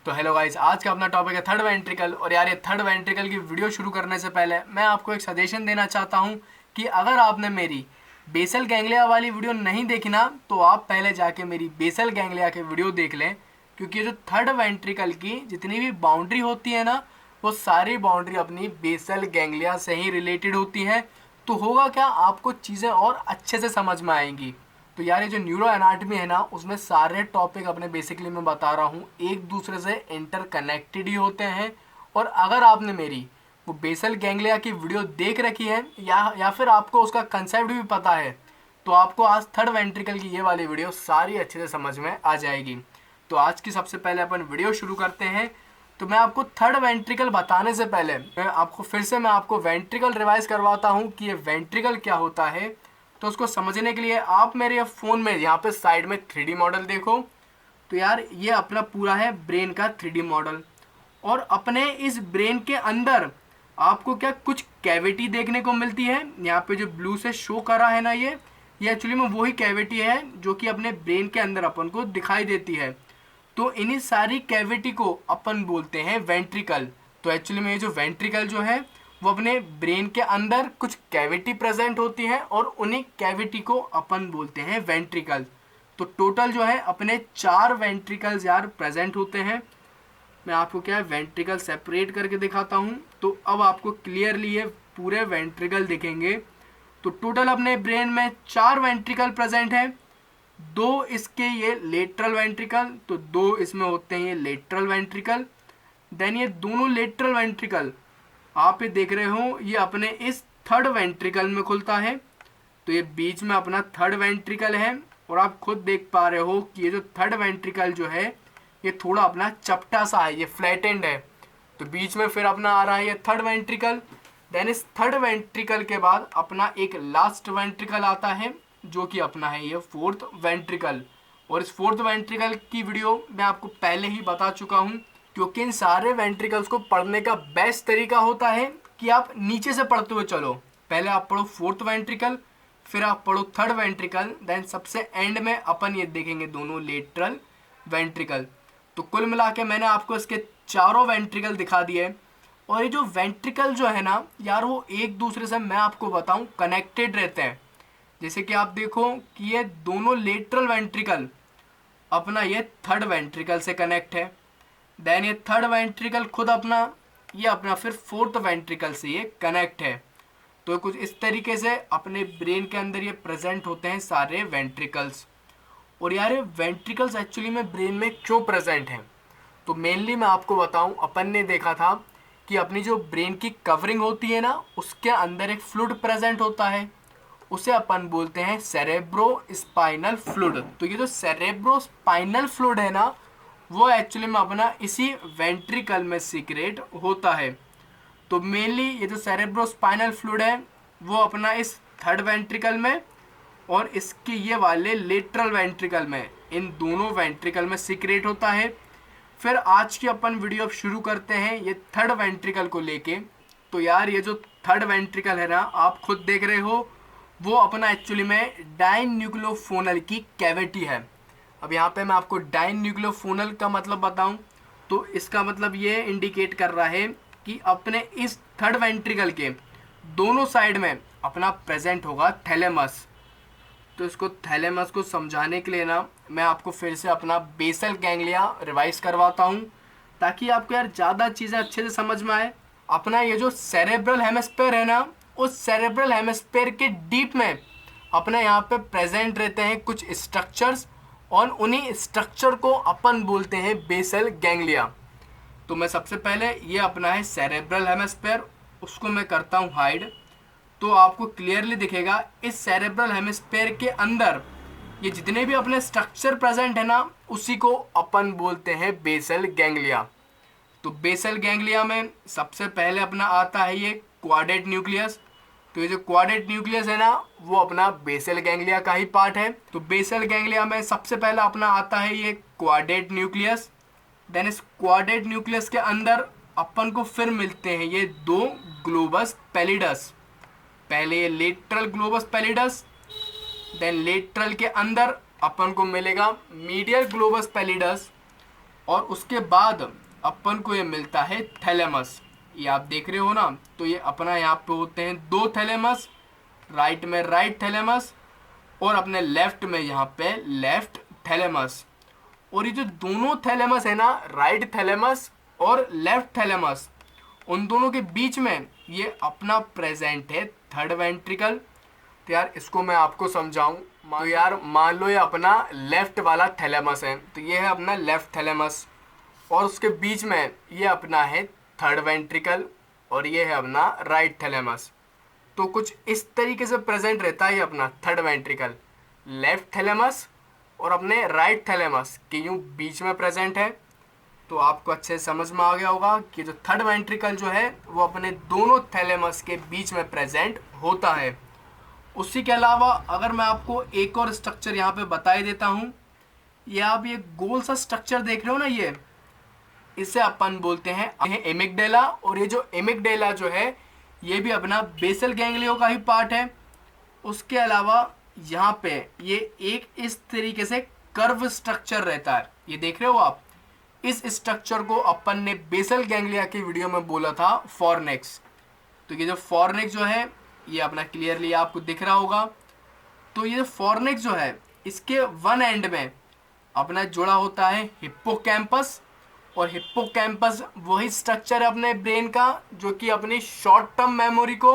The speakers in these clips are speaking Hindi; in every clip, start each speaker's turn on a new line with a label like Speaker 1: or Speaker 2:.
Speaker 1: तो हेलो गाइस, आज का अपना टॉपिक है थर्ड वेंट्रिकल। और यार, ये थर्ड वेंट्रिकल की वीडियो शुरू करने से पहले मैं आपको एक सजेशन देना चाहता हूँ कि अगर आपने मेरी बेसल गैंग्लिया वाली वीडियो नहीं देखी ना, तो आप पहले जाके मेरी बेसल गैंग्लिया की वीडियो देख लें। क्योंकि ये जो थर्ड वेंट्रिकल की जितनी भी बाउंड्री होती है ना, वो सारी बाउंड्री अपनी बेसल गैंग्लिया से ही रिलेटेड होती हैं। तो होगा क्या, आपको चीज़ें और अच्छे से समझ में आएंगी। तो यार, ये जो न्यूरो एनाटमी है ना, उसमें सारे टॉपिक अपने बेसिकली मैं बता रहा हूँ एक दूसरे से इंटरकनेक्टेड ही होते हैं। और अगर आपने मेरी वो बेसल गैंग्लिया की वीडियो देख रखी है या फिर आपको उसका कंसेप्ट भी पता है, तो आपको आज थर्ड वेंट्रिकल की ये वाली वीडियो सारी अच्छे से समझ में आ जाएगी। तो आज की सबसे पहले अपन वीडियो शुरू करते हैं। तो मैं आपको थर्ड वेंट्रिकल बताने से पहले मैं आपको वेंट्रिकल रिवाइज करवाता हूँ कि ये वेंट्रिकल क्या होता है। तो उसको समझने के लिए आप मेरे फ़ोन में यहाँ पे साइड में 3D मॉडल देखो। तो यार, ये अपना पूरा है ब्रेन का 3D मॉडल। और अपने इस ब्रेन के अंदर आपको क्या कुछ कैविटी देखने को मिलती है। यहाँ पे जो ब्लू से शो करा है ना, ये एक्चुअली में वही कैविटी है जो कि अपने ब्रेन के अंदर अपन को दिखाई देती है। तो इन्हीं सारी कैविटी को अपन बोलते हैं वेंट्रिकल। तो एक्चुअली में ये जो वेंट्रिकल जो है, वो अपने ब्रेन के अंदर कुछ कैविटी प्रेजेंट होती है और उन्हीं कैविटी को अपन बोलते हैं वेंट्रिकल। तो टोटल जो है अपने 4 वेंट्रिकल्स यार प्रेजेंट होते हैं। मैं आपको क्या है वेंट्रिकल सेपरेट करके दिखाता हूँ, तो अब आपको क्लियरली ये पूरे वेंट्रिकल दिखेंगे। तो टोटल अपने ब्रेन में 4 वेंट्रिकल प्रेजेंट है। 2 इसके ये लेटरल वेंट्रिकल, तो 2 इसमें होते हैं ये लेटरल वेंट्रिकल। देन ये दोनों लेटरल वेंट्रिकल आप ये देख रहे हो, ये अपने इस थर्ड वेंट्रिकल में खुलता है। तो ये बीच में अपना थर्ड वेंट्रिकल है। और आप खुद देख पा रहे हो कि ये जो थर्ड वेंट्रिकल जो है, ये थोड़ा अपना चपटा सा है, ये फ्लैटेंड है। तो बीच में फिर अपना आ रहा है ये थर्ड वेंट्रिकल। देन इस थर्ड वेंट्रिकल के बाद अपना एक लास्ट वेंट्रिकल आता है, जो कि अपना है ये फोर्थ वेंट्रिकल। और इस फोर्थ वेंट्रिकल की वीडियो मैं आपको पहले ही बता चुका हूँ। क्योंकि इन सारे वेंट्रिकल्स को पढ़ने का बेस्ट तरीका होता है कि आप नीचे से पढ़ते हुए चलो। पहले आप पढ़ो फोर्थ वेंट्रिकल, फिर आप पढ़ो थर्ड वेंट्रिकल, देन सबसे एंड में अपन ये देखेंगे दोनों लेटरल वेंट्रिकल। तो कुल मिला के मैंने आपको इसके चारों वेंट्रिकल दिखा दिए। और ये जो वेंट्रिकल जो है ना यार, वो एक दूसरे से मैं आपको बताऊं कनेक्टेड रहते हैं। जैसे कि आप देखो कि ये दोनों लेटरल वेंट्रिकल अपना ये थर्ड वेंट्रिकल से कनेक्ट है। देन ये थर्ड वेंट्रिकल खुद अपना ये अपना फिर फोर्थ वेंट्रिकल से ये कनेक्ट है। तो कुछ इस तरीके से अपने ब्रेन के अंदर ये प्रेजेंट होते हैं सारे वेंट्रिकल्स। और यार, ये वेंट्रिकल्स एक्चुअली में ब्रेन में क्यों प्रेजेंट हैं, तो मेनली मैं आपको बताऊं, अपन ने देखा था कि अपनी जो ब्रेन की कवरिंग होती है ना, उसके अंदर एक फ्लूइड प्रेजेंट होता है। उसे अपन बोलते हैं सेरेब्रो स्पाइनल फ्लूइड। तो ये जो सेरेब्रो स्पाइनल फ्लूइड है ना, वो एक्चुअली में अपना इसी वेंट्रिकल में सीक्रेट होता है। तो मेनली ये जो सेरेब्रोस्पाइनल फ्लूइड है, वो अपना इस थर्ड वेंट्रिकल में और इसके ये वाले लेटरल वेंट्रिकल में, इन दोनों वेंट्रिकल में सीक्रेट होता है। फिर आज की अपन वीडियो अब शुरू करते हैं ये थर्ड वेंट्रिकल को लेके। तो यार, ये जो थर्ड वेंट्रिकल है ना, आप खुद देख रहे हो, वो अपना एक्चुअली में डायन्यूक्लियोफोनल की कैविटी है। अब यहाँ पे मैं आपको डायन्यूक्लियोफोनल का मतलब बताऊं, तो इसका मतलब ये इंडिकेट कर रहा है कि अपने इस थर्ड वेंट्रिकल के दोनों साइड में अपना प्रेजेंट होगा थैलेमस। तो इसको थैलेमस को समझाने के लिए ना, मैं आपको फिर से अपना बेसल गैंग्लिया रिवाइज करवाता हूँ, ताकि आपको यार ज़्यादा चीज़ें अच्छे से समझ में आए। अपना ये जो सेरेब्रल हेमिस्फीयर है ना, उस सेरेब्रल हेमिस्फीयर के डीप में अपने यहाँ पे प्रेजेंट रहते हैं कुछ स्ट्रक्चर्स, और उन्हीं स्ट्रक्चर को अपन बोलते हैं बेसल गैंग्लिया। तो मैं सबसे पहले ये अपना है सेरेब्रल हेमिस्फीयर, उसको मैं करता हूँ हाइड। तो आपको क्लियरली दिखेगा इस सेरेब्रल हेमिस्फीयर के अंदर ये जितने भी अपने स्ट्रक्चर प्रेजेंट है ना, उसी को अपन बोलते हैं बेसल गैंग्लिया। तो बेसल गैंग्लिया में सबसे पहले अपना आता है ये क्वाड्रेट न्यूक्लियस। तो ये जो क्वाड्रेट न्यूक्लियस है ना, वो अपना बेसल गैंग्लिया का ही पार्ट है। तो बेसल गैंग्लिया में सबसे पहला अपना आता है ये क्वाड्रेट न्यूक्लियस। देन इस क्वाड्रेट न्यूक्लियस के अंदर अपन को फिर मिलते हैं ये 2 ग्लोबस पैलिडस। पहले ये lateral globus pallidus, then lateral के अंदर अपन को मिलेगा मीडियल ग्लोबस पैलिडस। और उसके बाद अपन को ये मिलता है थैलेमस। ये आप देख रहे हो ना, तो ये अपना यहाँ पे होते हैं 2 थैलेमस, राइट में राइट थैलेमस और अपने लेफ्ट में यहाँ पे लेफ्ट थैलेमस। और ये जो दोनों थैलेमस है ना, राइट थैलेमस और लेफ्ट थैलेमस, उन दोनों के बीच में ये अपना प्रेजेंट है थर्ड वेंट्रिकल। तो यार इसको मैं आपको समझाऊं, तो यार मान लो ये अपना लेफ्ट वाला थैलेमस है, तो ये है अपना लेफ्ट थैलेमस और उसके बीच में ये अपना है थर्ड वेंट्रिकल और ये है अपना राइट थैलेमस। तो कुछ इस तरीके से प्रेजेंट रहता है ये अपना थर्ड वेंट्रिकल, लेफ्ट थैलेमस और अपने राइट थैलेमस के यूँ बीच में प्रेजेंट है। तो आपको अच्छे से समझ में आ गया होगा कि जो थर्ड वेंट्रिकल जो है वो अपने दोनों थैलेमस के बीच में प्रेजेंट होता है। उसी के अलावा अगर मैं आपको एक और स्ट्रक्चर यहाँ पे बता ही देता हूँ, ये आप ये गोल सा स्ट्रक्चर देख रहे हो ना, ये इसे अपन बोलते हैं एमिगडेला। और ये जो एमिगडेला जो है ये भी अपना बेसल गैंग्लियो का ही पार्ट है। उसके अलावा यहाँ पे ये एक इस तरीके से कर्व स्ट्रक्चर रहता है, ये देख रहे हो आप। इस स्ट्रक्चर को अपन ने बेसल गैंग्लिया की वीडियो में बोला था फॉरनेक्स। तो ये जो फॉरनेक्स जो है ये अपना क्लियरली आपको दिख रहा होगा। तो ये फॉरनेक्स जो है इसके वन एंड में अपना जुड़ा होता है हिप्पोकैम्पस, और हिप्पोकैम्पस वही स्ट्रक्चर है अपने ब्रेन का जो कि अपनी शॉर्ट टर्म मेमोरी को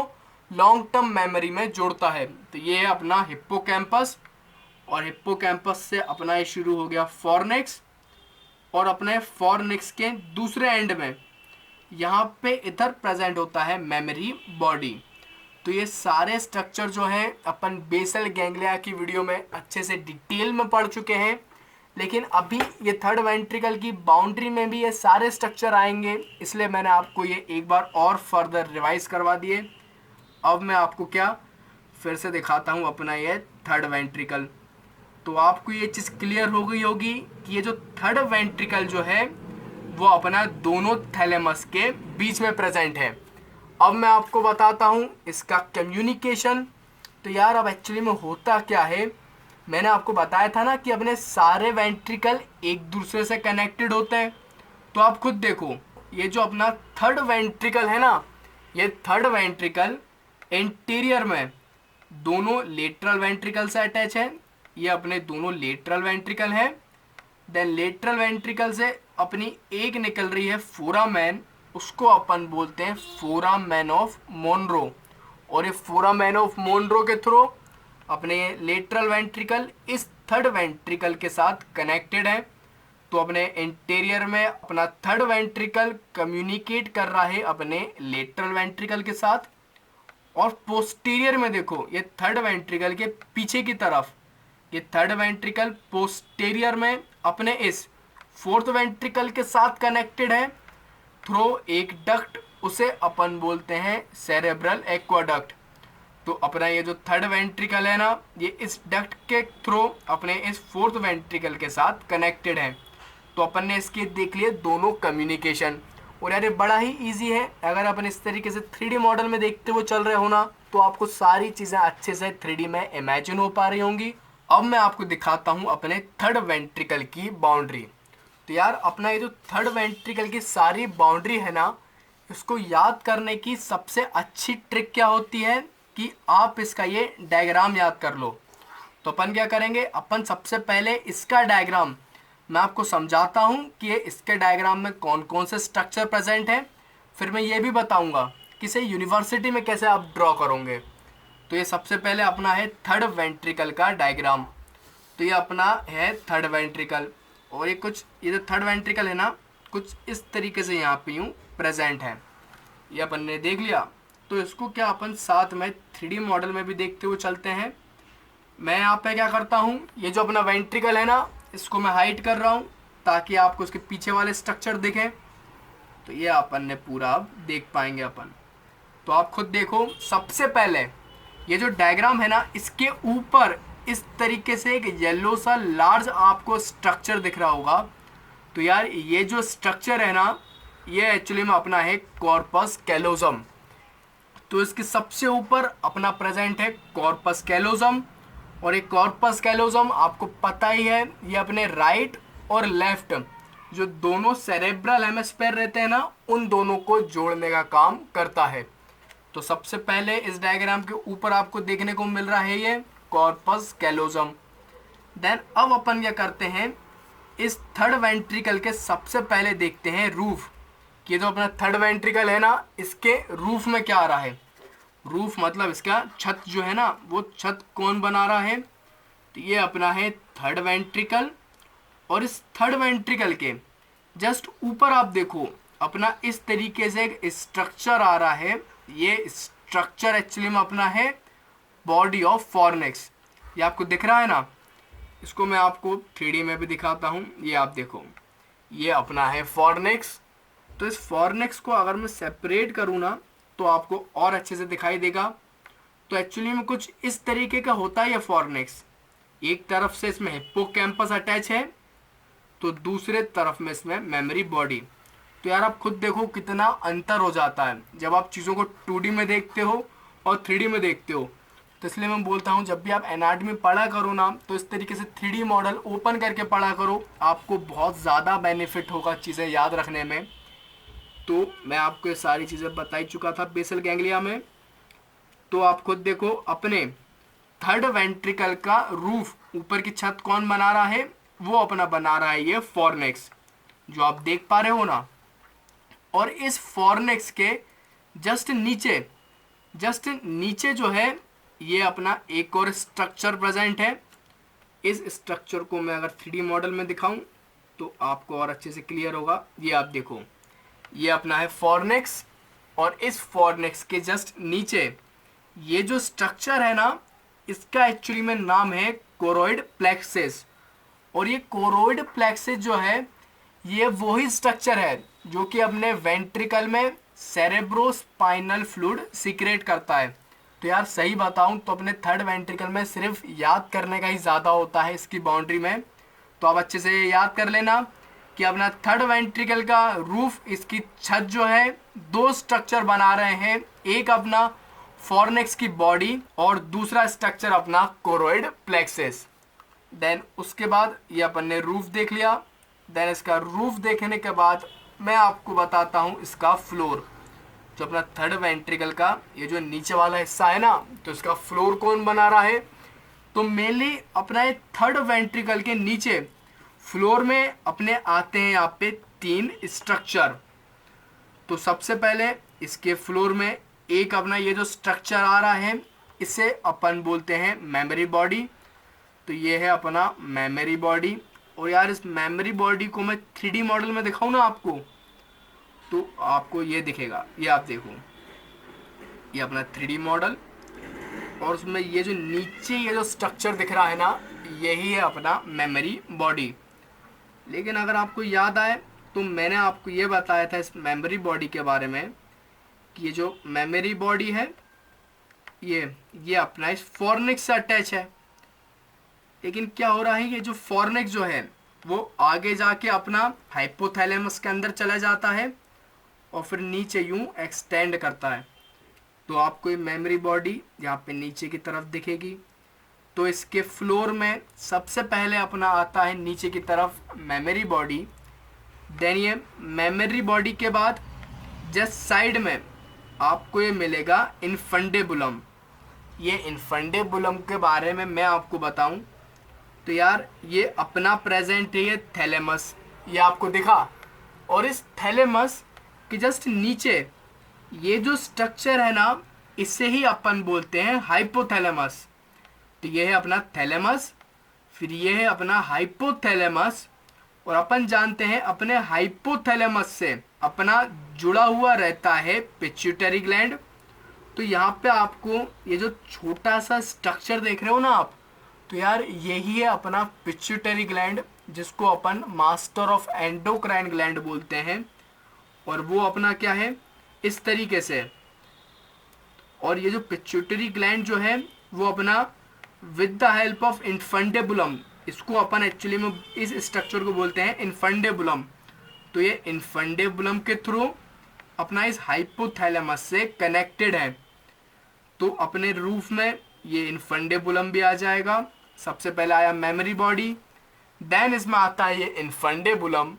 Speaker 1: लॉन्ग टर्म मेमोरी में जोड़ता है। तो ये है अपना हिप्पोकैम्पस, और हिप्पोकैम्पस से अपना ये शुरू हो गया फॉरनेक्स, और अपने फॉरनेक्स के दूसरे एंड में यहाँ पे इधर प्रेजेंट होता है मेमोरी बॉडी। तो ये सारे स्ट्रक्चर जो हैं अपन बेसल गैंग्लिया की वीडियो में अच्छे से डिटेल में पढ़ चुके हैं, लेकिन अभी ये थर्ड वेंट्रिकल की बाउंड्री में भी ये सारे स्ट्रक्चर आएंगे, इसलिए मैंने आपको ये एक बार और फर्दर रिवाइज करवा दिए। अब मैं आपको क्या फिर से दिखाता हूँ अपना ये थर्ड वेंट्रिकल। तो आपको ये चीज़ क्लियर हो गई होगी कि ये जो थर्ड वेंट्रिकल जो है वो अपना दोनों थैलेमस के बीच में प्रेजेंट है। अब मैं आपको बताता हूँ इसका कम्युनिकेशन। तो यार अब एक्चुअली में होता क्या है, मैंने आपको बताया था ना कि अपने सारे वेंट्रिकल एक दूसरे से कनेक्टेड होते हैं। तो आप खुद देखो, ये जो अपना थर्ड वेंट्रिकल है ना, ये थर्ड वेंट्रिकल इंटीरियर में दोनों लेटरल वेंट्रिकल से अटैच है। ये अपने दोनों लेटरल वेंट्रिकल है। देन लेटरल वेंट्रिकल से अपनी एक निकल रही है फोरामेन, उसको अपन बोलते हैं फोरामेन ऑफ मोनरो। और ये फोरामेन ऑफ मोनरो के थ्रू अपने लेटरल वेंट्रिकल इस थर्ड वेंट्रिकल के साथ कनेक्टेड है। तो अपने इंटीरियर में अपना थर्ड वेंट्रिकल कम्युनिकेट कर रहा है अपने लेटरल वेंट्रिकल के साथ, और पोस्टीरियर में देखो ये थर्ड वेंट्रिकल के पीछे की तरफ ये थर्ड वेंट्रिकल पोस्टीरियर में अपने इस फोर्थ वेंट्रिकल के साथ कनेक्टेड है थ्रू एक डक्ट, उसे अपन बोलते हैं सेरेब्रल एक्वाडक्ट। तो अपना ये जो थर्ड वेंट्रिकल है ना, ये इस डक्ट के थ्रू अपने इस फोर्थ वेंट्रिकल के साथ कनेक्टेड है। तो अपन ने इसके देख लिए दोनों कम्युनिकेशन। और यार ये बड़ा ही इजी है, अगर अपन इस तरीके से 3D मॉडल में देखते हुए चल रहे हो ना, तो आपको सारी चीज़ें अच्छे से 3D में इमेजिन हो पा रही होंगी। अब मैं आपको दिखाता हूँ अपने थर्ड वेंट्रिकल की बाउंड्री। तो यार अपना ये जो थर्ड वेंट्रिकल की सारी बाउंड्री है ना, इसको याद करने की सबसे अच्छी ट्रिक क्या होती है कि आप इसका ये डायग्राम याद कर लो। तो अपन क्या करेंगे, अपन सबसे पहले इसका डायग्राम मैं आपको समझाता हूँ कि ये इसके डायग्राम में कौन कौन से स्ट्रक्चर प्रेजेंट है। फिर मैं ये भी बताऊँगा कि इसे यूनिवर्सिटी में कैसे आप ड्रॉ करोगे। तो ये सबसे पहले अपना है थर्ड वेंट्रिकल का डायग्राम। तो ये अपना है थर्ड वेंट्रिकल, और ये कुछ ये जो थर्ड वेंट्रिकल है ना, कुछ इस तरीके से यहाँ पे यूँ प्रेजेंट है। ये अपन ने देख लिया। तो इसको क्या अपन साथ में 3D मॉडल में भी देखते हुए चलते हैं। मैं यहाँ पे क्या करता हूँ, ये जो अपना वेंट्रिकल है ना, इसको मैं हाइड कर रहा हूँ ताकि आपको उसके पीछे वाले स्ट्रक्चर दिखें। तो ये अपन ने पूरा अब देख पाएंगे अपन। तो आप खुद देखो, सबसे पहले ये जो डायग्राम है ना, इसके ऊपर इस तरीके से एक येलो सा लार्ज आपको स्ट्रक्चर दिख रहा होगा। तो यार ये जो स्ट्रक्चर है ना, ये एक्चुअली में अपना है कॉर्पस कैलोजम। तो इसके सबसे ऊपर अपना प्रेजेंट है कॉर्पस कैलोजम, और ये कॉर्पस कैलोजम आपको पता ही है, ये अपने राइट और लेफ्ट जो दोनों सेरेब्रल हेमिस्फीयर रहते हैं ना, उन दोनों को जोड़ने का काम करता है। तो सबसे पहले इस डायग्राम के ऊपर आपको देखने को मिल रहा है ये कॉर्पस कैलोजम। देन अब अपन क्या करते हैं, इस थर्ड वेंट्रिकल के सबसे पहले देखते हैं रूफ। ये जो अपना थर्ड वेंट्रिकल है ना, इसके रूफ में क्या आ रहा है। रूफ मतलब इसका छत जो है ना, वो छत कौन बना रहा है, तो ये अपना है थर्ड वेंट्रिकल। और इस थर्ड वेंट्रिकल के जस्ट ऊपर आप देखो अपना इस तरीके से एक स्ट्रक्चर आ रहा है। ये स्ट्रक्चर एक्चुअली में अपना है बॉडी ऑफ फॉर्निक्स। ये आपको दिख रहा है ना, इसको मैं आपको 3D में भी दिखाता हूँ। ये आप देखो, ये अपना है फॉर्निक्स। तो इस फॉर्निक्स को अगर मैं सेपरेट करूँ ना, तो आपको और अच्छे से दिखाई देगा। तो एक्चुअली में कुछ इस तरीके का होता है ये फॉर्निक्स। एक तरफ से इसमें हिप्पोकैम्पस अटैच है, तो दूसरे तरफ में इसमें मेमोरी बॉडी। तो यार आप खुद देखो कितना अंतर हो जाता है जब आप चीज़ों को 2D में देखते हो और 3D में देखते हो। तो इसलिए मैं बोलता हूँ जब भी आप एनाटॉमी पढ़ा करो ना, तो इस तरीके से 3D मॉडल ओपन करके पढ़ा करो, आपको बहुत ज़्यादा बेनिफिट होगा चीज़ें याद रखने में। तो मैं आपको ये सारी चीज़ें बता ही चुका था बेसल गैंग्लिया में। तो आप खुद देखो, अपने थर्ड वेंट्रिकल का रूफ, ऊपर की छत कौन बना रहा है, वो अपना बना रहा है ये फॉर्निक्स, जो आप देख पा रहे हो ना। और इस फॉर्निक्स के जस्ट नीचे जो है, ये अपना एक और स्ट्रक्चर प्रेजेंट है। इस स्ट्रक्चर को मैं अगर 3D मॉडल में दिखाऊं तो आपको और अच्छे से क्लियर होगा। ये आप देखो, ये अपना है फॉर्निक्स। और इस फॉर्निक्स के जस्ट नीचे ये जो स्ट्रक्चर है ना, इसका एक्चुअली में नाम है कोरोइड प्लेक्सिस। और ये कोरोइड प्लेक्सिस जो है, ये वही स्ट्रक्चर है जो कि अपने वेंट्रिकल में सेरेब्रोस्पाइनल फ्लूइड सीक्रेट करता है। तो यार सही बताऊं तो अपने थर्ड वेंट्रिकल में सिर्फ याद करने का ही ज़्यादा होता है इसकी बाउंड्री में। तो आप अच्छे से याद कर लेना कि अपना थर्ड वेंट्रिकल का रूफ, इसकी छत जो है, दो स्ट्रक्चर बना रहे हैं। एक अपना फॉर्निक्स की बॉडी और दूसरा स्ट्रक्चर अपना कोरोइड प्लेक्सिस। देन उसके बाद ये अपन ने रूफ देख लिया। देन इसका रूफ देखने के बाद मैं आपको बताता हूँ इसका फ्लोर। जो अपना थर्ड वेंट्रिकल का ये जो नीचे वाला हिस्सा है ना, तो इसका फ्लोर कौन बना रहा है, तो मेनली अपना ये थर्ड वेंट्रिकल के नीचे फ्लोर में अपने आते हैं यहाँ पे 3 स्ट्रक्चर। तो सबसे पहले इसके फ्लोर में एक अपना ये जो स्ट्रक्चर आ रहा है, इसे अपन बोलते हैं मेमोरी बॉडी। तो ये है अपना मेमोरी बॉडी। और यार इस मेमोरी बॉडी को मैं 3D मॉडल में दिखाऊं ना आपको, तो आपको ये दिखेगा। ये आप देखो, ये अपना 3D मॉडल। और उसमें ये जो नीचे ये जो स्ट्रक्चर दिख रहा है ना, यही है अपना मेमोरी बॉडी। लेकिन अगर आपको याद आए तो मैंने आपको ये बताया था इस मेमोरी बॉडी के बारे में कि ये जो मेमोरी बॉडी है, ये अपना इस फॉर्निक्स से अटैच है। लेकिन क्या हो रहा है, ये जो फॉर्निक्स जो है वो आगे जाके अपना हाइपोथैलेमस के अंदर चला जाता है और फिर नीचे यूं एक्सटेंड करता है। तो आपको ये मेमोरी बॉडी यहाँ पे नीचे की तरफ दिखेगी। तो इसके फ्लोर में सबसे पहले अपना आता है नीचे की तरफ मेमोरी बॉडी। देन ये मेमोरी बॉडी के बाद जस्ट साइड में आपको ये मिलेगा इनफंडेबुलम। ये इनफंडेबुलम के बारे में मैं आपको बताऊं तो यार ये अपना प्रेजेंट है ये थैलेमस, ये आपको दिखा। और इस थैलेमस के जस्ट नीचे ये जो स्ट्रक्चर है ना, इसे ही अपन बोलते हैं हाइपोथैलेमस। तो ये है अपना थैलेमस, फिर ये है अपना हाइपोथैलेमस। और अपन जानते हैं अपने हाइपोथैलेमस से अपना जुड़ा हुआ रहता है पिट्यूटरी ग्लैंड। तो यहाँ पे आपको ये जो छोटा सा स्ट्रक्चर देख रहे हो ना आप, तो यार यही है अपना पिट्यूटरी ग्लैंड, जिसको अपन मास्टर ऑफ एंडोक्राइन ग्लैंड बोलते हैं। और वो अपना क्या है, इस तरीके से। और ये जो पिट्यूटरी ग्लैंड जो है वो अपना विद द हेल्प ऑफ इनफंडेबुलम, इसको अपन एक्चुअली में इस स्ट्रक्चर को बोलते हैं इनफंडेबुलम। तो ये इनफंडेबुलम के थ्रू अपना इस हाइपोथैलेमस से कनेक्टेड है। तो अपने रूफ में ये इनफंडेबुलम भी आ जाएगा। सबसे पहले आया मेमोरी बॉडी, देन इसमें आता है ये इनफंडेबुलम।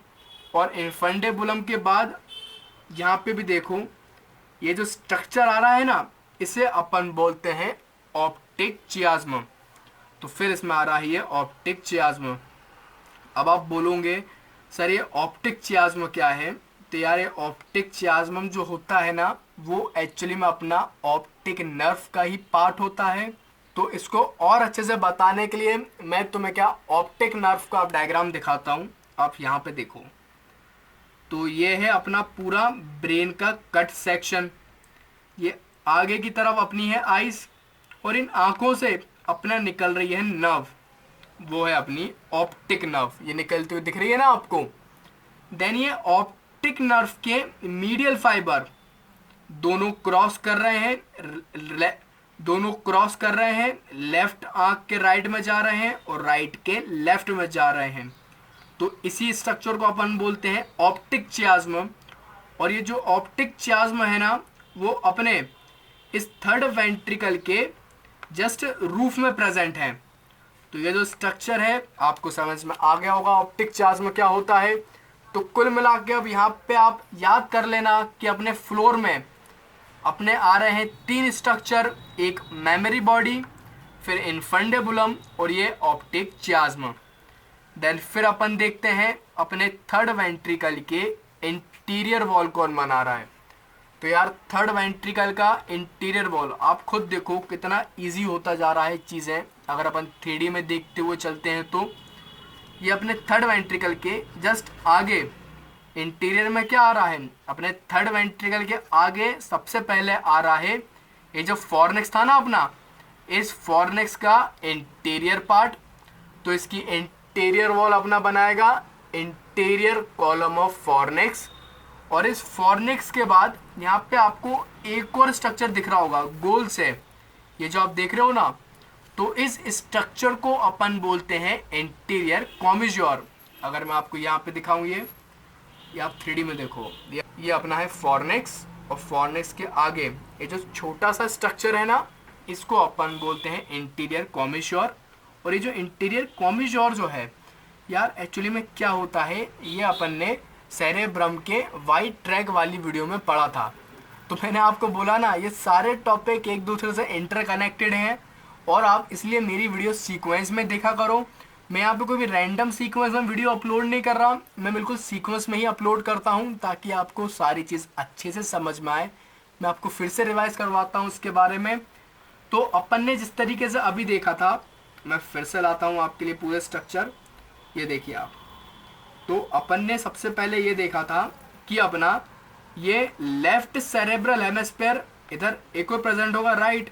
Speaker 1: और इन्फंडेबुलम के बाद यहाँ पे भी देखो, ये जो स्ट्रक्चर आ रहा है ना, इसे अपन बोलते हैं ऑप्टिक चियाज्म। तो फिर इसमें आ रहा है ये ऑप्टिक चियाज्म। अब आप बोलोगे सर ये ऑप्टिक चियाज्म क्या है? तो यार ये ऑप्टिक चियाज्म जो होता है ना, वो एक्चुअली में अपना ऑप्टिक नर्व का ही पार्ट होता है। तो इसको और अच्छे से बताने के लिए मैं तुम्हें क्या ऑप्टिक नर्व का डायग्राम दिखाता हूँ। आप यहाँ पे देखो, तो ये है अपना पूरा ब्रेन का कट सेक्शन। ये आगे की तरफ अपनी है आइज, और इन आंखों से अपना निकल रही है नर्व, वो है अपनी ऑप्टिक नर्व। ये निकलती हुई दिख रही है ना आपको। देन ये ऑप्टिक नर्व के मीडियल फाइबर दोनों क्रॉस कर रहे हैं, लेफ्ट आंख के राइट में जा रहे हैं और राइट के लेफ्ट में जा रहे हैं। तो इसी स्ट्रक्चर को अपन बोलते हैं ऑप्टिक चियाज्म। और ये जो ऑप्टिक चियाज्म है ना, वो अपने इस थर्ड वेंट्रिकल के जस्ट रूफ में प्रेजेंट है। तो ये जो स्ट्रक्चर है आपको समझ में आ गया होगा ऑप्टिक चियाज्म क्या होता है। तो कुल मिला के अब यहाँ पे आप याद कर लेना कि अपने फ्लोर में अपने आ रहे हैं 3 स्ट्रक्चर, एक मेमोरी बॉडी, फिर इन्फंडेबुलम और ये ऑप्टिक चियाज्म। देन फिर अपन देखते हैं अपने थर्ड वेंट्रिकल के इंटीरियर वॉल कौन बना रहा है। तो यार थर्ड वेंट्रिकल का इंटीरियर वॉल आप खुद देखो कितना इजी होता जा रहा है चीज़ें, अगर अपन 3D में देखते हुए चलते हैं। तो ये अपने थर्ड वेंट्रिकल के जस्ट आगे इंटीरियर में क्या आ रहा है, अपने थर्ड वेंट्रिकल के आगे सबसे पहले आ रहा है ये जो फॉर्निक्स था ना अपना, इस फॉर्निक्स का इंटीरियर पार्ट। तो इसकी इंटीरियर वॉल अपना बनाएगा इंटीरियर कॉलम ऑफ फॉर्निक्स। और इस फॉर्निक्स के बाद यहाँ पे आपको एक और स्ट्रक्चर दिख रहा होगा गोल से, ये जो आप देख रहे हो ना, तो इस स्ट्रक्चर को अपन बोलते हैं इंटीरियर कॉमिज्योर। अगर मैं आपको यहाँ पे दिखाऊं, ये आप 3D में देखो, ये अपना है फॉर्निक्स, और फॉर्निक्स के आगे ये जो छोटा सा स्ट्रक्चर है ना, इसको अपन बोलते हैं इंटीरियर कॉमिज्योर। और ये जो इंटीरियर कॉमिज्योर जो है यार, एक्चुअली में क्या होता है, ये अपन ने सेरेब्रम के वाइट ट्रैक वाली वीडियो में पढ़ा था। तो मैंने आपको बोला ना, ये सारे टॉपिक एक दूसरे से इंटरकनेक्टेड हैं, और आप इसलिए मेरी वीडियो सीक्वेंस में देखा करो। मैं यहाँ पे कोई भी रैंडम सीक्वेंस में वीडियो अपलोड नहीं कर रहा, मैं बिल्कुल सीक्वेंस में ही अपलोड करता हूँ, ताकि आपको सारी चीज़ अच्छे से समझ में आए। मैं आपको फिर से रिवाइज करवाता हूँ इसके बारे में। तो अपन ने जिस तरीके से अभी देखा था, मैं फिर से लाता हूँ आपके लिए पूरे स्ट्रक्चर। ये देखिए आप, तो अपन ने सबसे पहले ये देखा था कि अपना ये लेफ्ट सेरेब्रल हेमिस्फीयर इधर एक और प्रेजेंट होगा राइट।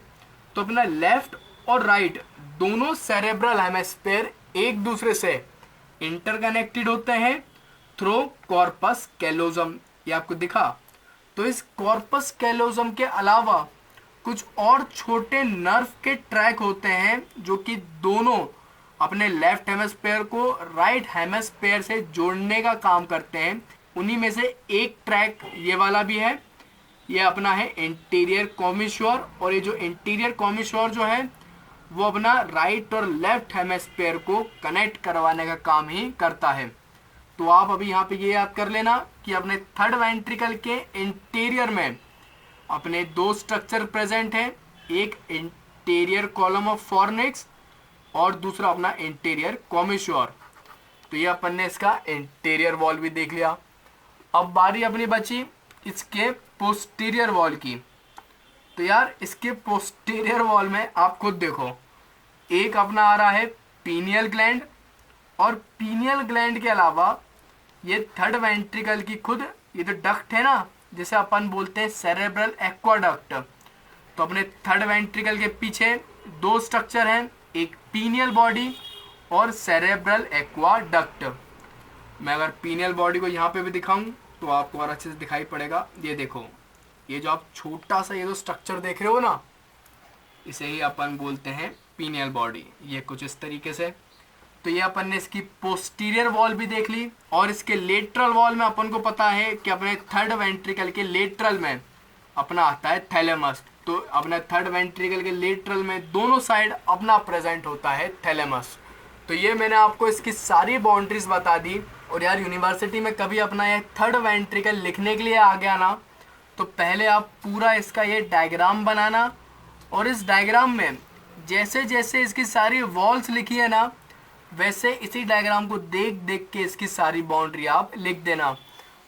Speaker 1: तो अपना लेफ्ट और राइट दोनों सेरेब्रल हेमिस्फीयर एक दूसरे से इंटरकनेक्टेड होते हैं थ्रू कॉर्पस कैलोजम। ये आपको दिखा। तो इस कॉर्पस कैलोजम के अलावा कुछ और छोटे नर्व के ट्रैक होते हैं, जो कि दोनों अपने लेफ्ट हेमिस्फीयर को राइट हेमिस्फीयर से जोड़ने का काम करते हैं। उन्हीं में से एक ट्रैक ये वाला भी है, ये अपना है इंटीरियर कॉमिज्योर। और ये जो इंटीरियर कॉमिज्योर जो है, वो अपना राइट और लेफ्ट हेमिस्फीयर को कनेक्ट करवाने का काम ही करता है। तो आप अभी यहाँ पे ये याद कर लेना कि अपने थर्ड वेंट्रिकल के इंटीरियर में अपने 2 स्ट्रक्चर प्रेजेंट हैं, एक इंटीरियर कॉलम ऑफ फॉर्निक्स और दूसरा अपना इंटीरियर कॉमिज्योर। तो ये अपन ने इसका इंटीरियर वॉल भी देख लिया। अब बारी अपनी बची इसके पोस्टीरियर वॉल की। तो यार इसके पोस्टीरियर वॉल में आप खुद देखो, एक अपना आ रहा है पीनियल ग्लैंड, और पीनियल ग्लैंड के अलावा ये थर्ड वेंट्रिकल की खुद ये जो डक्ट है ना, जिसे अपन बोलते हैं सेरेब्रल एक्वाडक्ट। तो अपने थर्ड वेंट्रिकल के पीछे 2 स्ट्रक्चर हैं, एक पीनियल बॉडी और सेरेब्रल एक्वाडक्ट। मैं अगर पीनियल बॉडी को यहाँ पे भी दिखाऊं तो आपको और अच्छे से दिखाई पड़ेगा। ये देखो, ये जो आप छोटा सा ये जो स्ट्रक्चर देख रहे हो ना, इसे ही अपन बोलते हैं पीनियल बॉडी। ये कुछ इस तरीके से। तो ये अपन ने इसकी पोस्टीरियर वॉल भी देख ली। और इसके लेटरल वॉल में अपन को पता है कि अपने थर्ड वेंट्रिकल के लेटरल में अपना आता है थैलेमस। तो अपने थर्ड वेंट्रिकल के लेटरल में दोनों साइड अपना प्रेजेंट होता है थैलेमस। तो ये मैंने आपको इसकी सारी बाउंड्रीज बता दी। और यार यूनिवर्सिटी में कभी अपना ये थर्ड वेंट्रिकल लिखने के लिए आ गया ना, तो पहले आप पूरा इसका ये डायग्राम बनाना, और इस डायग्राम में जैसे जैसे इसकी सारी वॉल्स लिखी है ना, वैसे इसी डायग्राम को देख देख के इसकी सारी बाउंड्री आप लिख देना।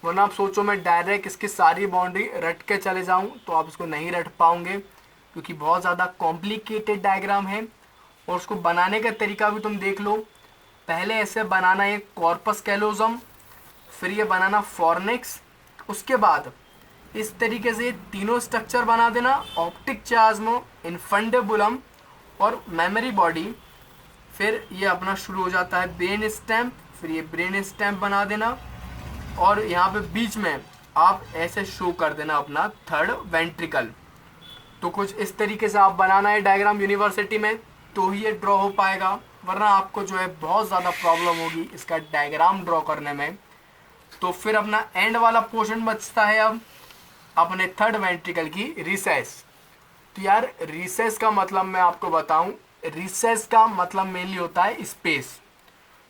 Speaker 1: वरना आप सोचो मैं डायरेक्ट इसकी सारी बाउंड्री रट के चले जाऊं तो आप इसको नहीं रट पाओगे, क्योंकि बहुत ज़्यादा कॉम्प्लिकेटेड डायग्राम है। और उसको बनाने का तरीका भी तुम देख लो। पहले ऐसे बनाना है कॉर्पस कैलोजम, फिर ये बनाना फॉर्निक्स, उसके बाद इस तरीके से तीनों स्ट्रक्चर बना देना, ऑप्टिक चियाज्म, इन्फंडेबुलम और मेमोरी बॉडी। फिर ये अपना शुरू हो जाता है ब्रेन स्टेम, फिर ये ब्रेन स्टेम बना देना, और यहाँ पे बीच में आप ऐसे शो कर देना अपना थर्ड वेंट्रिकल। तो कुछ इस तरीके से आप बनाना है डायग्राम यूनिवर्सिटी में, तो ही ये ड्रॉ हो पाएगा, वरना आपको जो है बहुत ज़्यादा प्रॉब्लम होगी इसका डायग्राम ड्रॉ करने में। तो फिर अपना एंड वाला पोर्शन बचता है अब अपने थर्ड वेंट्रिकल की रिसेस। तो यार रिसेस का मतलब मैं आपको बताऊं, रिसेस का मतलब मेनली होता है स्पेस।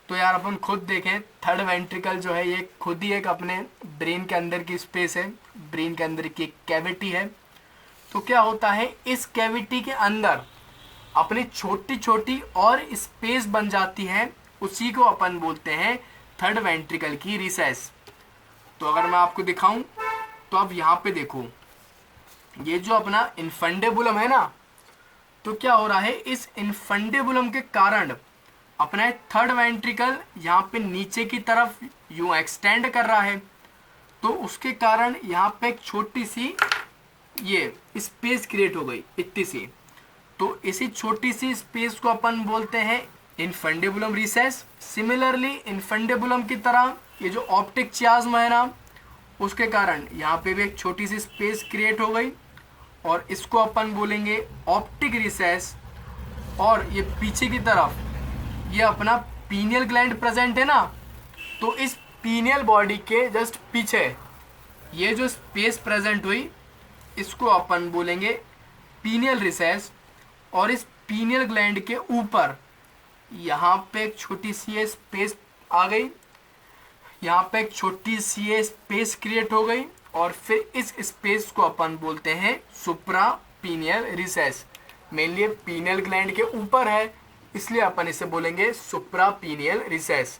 Speaker 1: तो यार अपन खुद देखें, थर्ड वेंट्रिकल जो है ये खुद ही एक अपने ब्रेन के अंदर की स्पेस है, ब्रेन के अंदर की एक कैविटी है। तो क्या होता है, इस कैविटी के अंदर अपनी छोटी छोटी और स्पेस बन जाती है, उसी को अपन बोलते हैं थर्ड वेंट्रिकल की रिसेस। तो अगर मैं आपको दिखाऊं तो आप यहाँ पे देखो, ये जो अपना इन्फंडेबुलम है ना, तो क्या हो रहा है, इस इन्फंडेबुलम के कारण अपना थर्ड वेंट्रिकल यहाँ पे नीचे की तरफ यूँ एक्सटेंड कर रहा है। तो उसके कारण यहाँ पे एक छोटी सी ये स्पेस क्रिएट हो गई इतनी सी। तो इसी छोटी सी स्पेस को अपन बोलते हैं इन्फंडेबुलम रिसेस। सिमिलरली इन्फंडेबुलम की तरह ये जो ऑप्टिक चियाज्म है ना, उसके कारण यहाँ पे भी एक छोटी सी स्पेस क्रिएट हो गई, और इसको अपन बोलेंगे ऑप्टिक रिसेस। और ये पीछे की तरफ ये अपना पीनियल ग्लैंड प्रेजेंट है ना, तो इस पीनियल बॉडी के जस्ट पीछे ये जो स्पेस प्रेजेंट हुई, इसको अपन बोलेंगे पीनियल रिसेस। और इस पीनियल ग्लैंड के ऊपर यहाँ पे एक छोटी सी स्पेस आ गई, यहाँ पे एक छोटी सी स्पेस क्रिएट हो गई, और फिर इस स्पेस को अपन बोलते हैं supra pineal recess. Mainly pineal gland के ऊपर है, इसलिए अपन इसे बोलेंगे सुप्रा पीनियल रिसेस।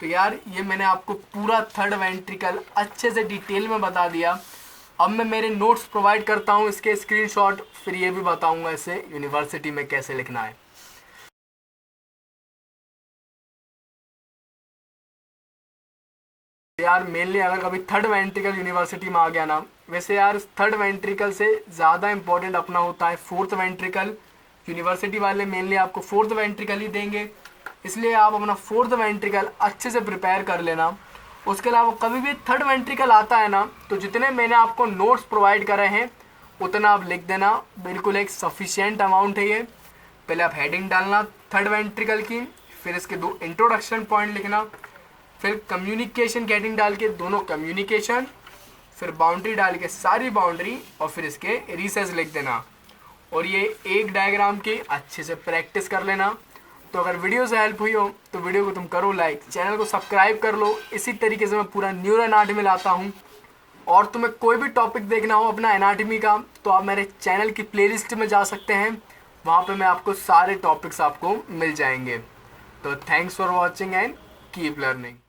Speaker 1: तो यार ये मैंने आपको पूरा थर्ड वेंट्रिकल अच्छे से डिटेल में बता दिया। अब मैं मेरे नोट्स प्रोवाइड करता हूँ इसके स्क्रीनशॉट, फिर ये भी बताऊँगा इसे यूनिवर्सिटी में कैसे लिखना है। यार मेनली अगर कभी थर्ड वेंट्रिकल यूनिवर्सिटी में आ गया ना, वैसे यार थर्ड वेंट्रिकल से ज़्यादा इंपॉर्टेंट अपना होता है फोर्थ वेंट्रिकल। यूनिवर्सिटी वाले मेनली आपको फोर्थ वेंट्रिकल ही देंगे, इसलिए आप अपना फोर्थ वेंट्रिकल अच्छे से प्रिपेयर कर लेना। उसके अलावा कभी भी थर्ड वेंट्रिकल आता है ना, तो जितने मैंने आपको नोट्स प्रोवाइड करे हैं उतना आप लिख देना, बिल्कुल एक सफिशिएंट अमाउंट है ये। पहले आप हेडिंग डालना थर्ड वेंट्रिकल की, फिर इसके 2 इंट्रोडक्शन पॉइंट लिखना, फिर कम्युनिकेशन की हेडिंग डाल के दोनों कम्युनिकेशन, फिर बाउंड्री डाल के सारी बाउंड्री, और फिर इसके रिसेस लिख देना। और ये एक डायग्राम की अच्छे से प्रैक्टिस कर लेना। तो अगर वीडियो से हेल्प हुई हो तो वीडियो को तुम करो लाइक, चैनल को सब्सक्राइब कर लो। इसी तरीके से मैं पूरा न्यूरो एनाटॉमी लाता हूँ। और तुम्हें कोई भी टॉपिक देखना हो अपना एनाटॉमी का, तो आप मेरे चैनल की प्लेलिस्ट में जा सकते हैं, वहाँ पे मैं आपको सारे टॉपिक्स आपको मिल जाएंगे। तो thanks for watching and keep learning.